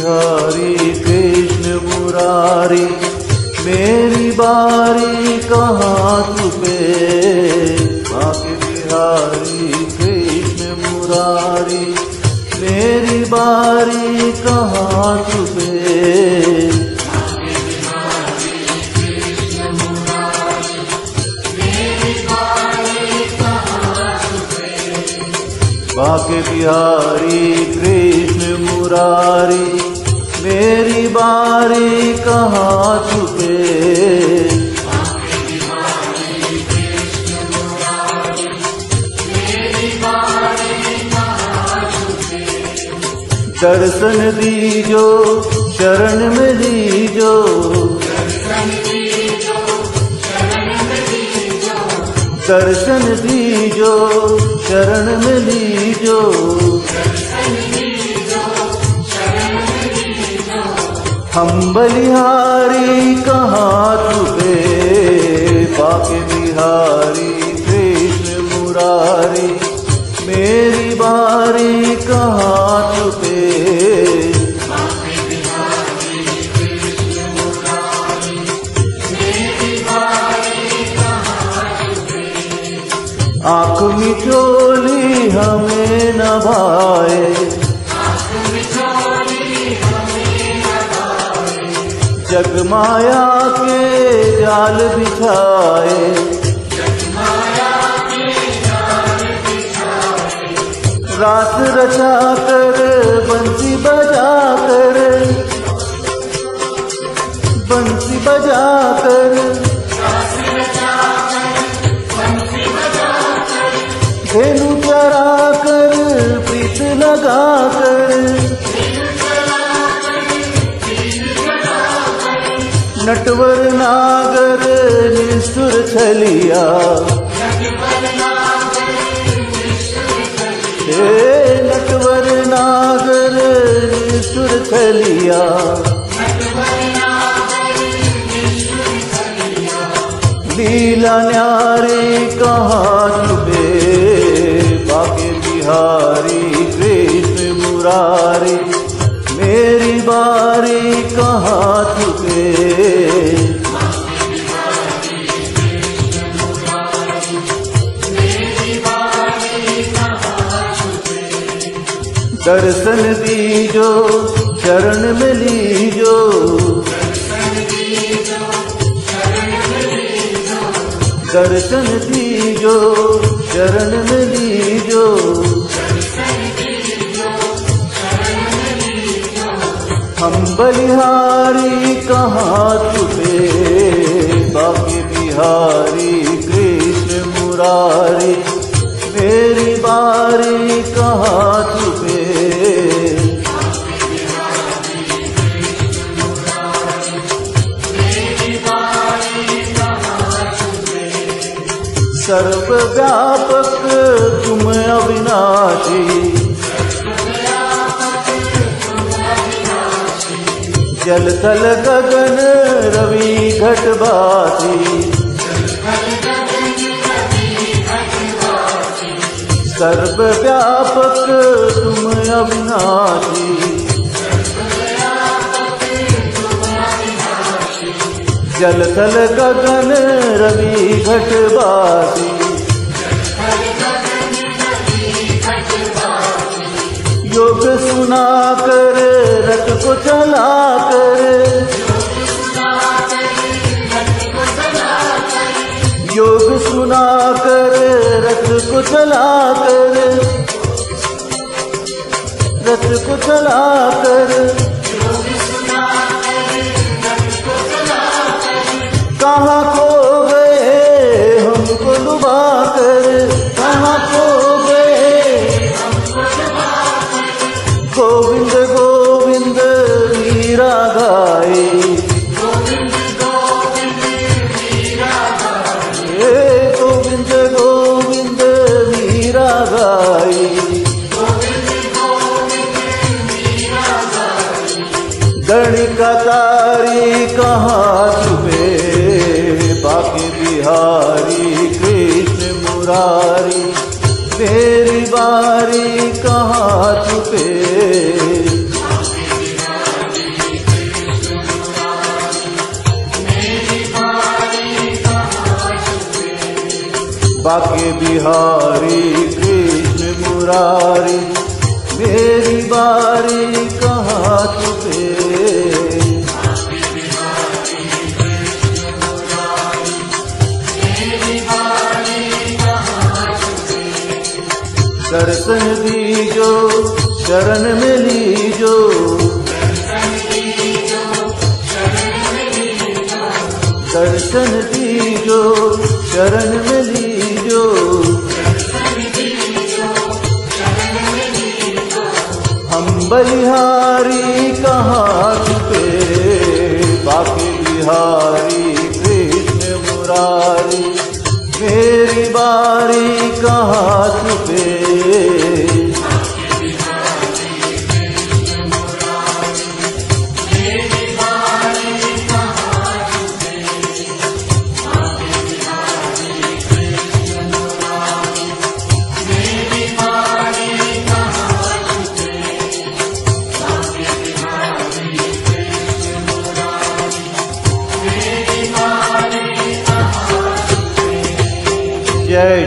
बिहारी कृष्ण मुरारी, मेरी बारी कहाँ छुपे। बाके बिहारी कृष्ण मुरारी, मेरी बारी कहाँ छुपे। बाके बिहारी कृष्ण मुरारी, मेरी बारी कहाँ छुपे। दर्शन दीजो शरण में लीजो, दर्शन दीजो शरण में लीजो। हम बलिहारी कहाँ छुपे। बाके बिहारी कृष्ण मुरारी, मेरी बारी कहाँ छुपे। आँख मिचोली हमें न भाए, जग माया के जाल बिछाए। रात रचा कर बंसी बजा कर, बंसी बजा कर, धेनु चरा कर प्रीत लगा कर। नटवर नागर निष्ठुर छलिया, हे नटवर नागर निष्ठुर छलिया। लीला न्यारे कहाँ छुपे। बाके बिहारी कृष्ण मुरारी, मेरी बारी कहाँ छुपे। दर्शन दीजो शरण में लीजो, दर्शन दीजो शरण में लीजो। हम बलिहारी कहाँ छुपे। बाके बिहारी कृष्ण मुरारी, मेरी बारी कहाँ छुपे। सर्वव्यापक तुम अविनाशी, जल थल गगन रवि घटवासी। सर्वव्यापक तुम अविनाशी, जल थल गगन रवि घटवासी। योग सुना कर रथ को चला कर, योग सुना कर रथ को चला कर, रथ को चला कर। कहाँ खो गए हमको डुबा कर, कहाँ खो गए। गोविंद गोविंद मीरा गाए, गोविंद गोविंद मीरा गाए। गणिका तारी कहाँ छुपे। बाके बिहारी कृष्ण मुरारी, मेरी बारी कहाँ छुपे। बाके बिहारी कृष्ण मुरारी, मेरी बारी कहाँ छुपे। दर्शन दीजो शरण में लीजो, दर्शन दीजो शरण में लीजो। हम बलिहारी कहाँ छुपे, बाके बिहारी कृष्ण मुरारी, मेरी बारी कहाँ छुपे। जय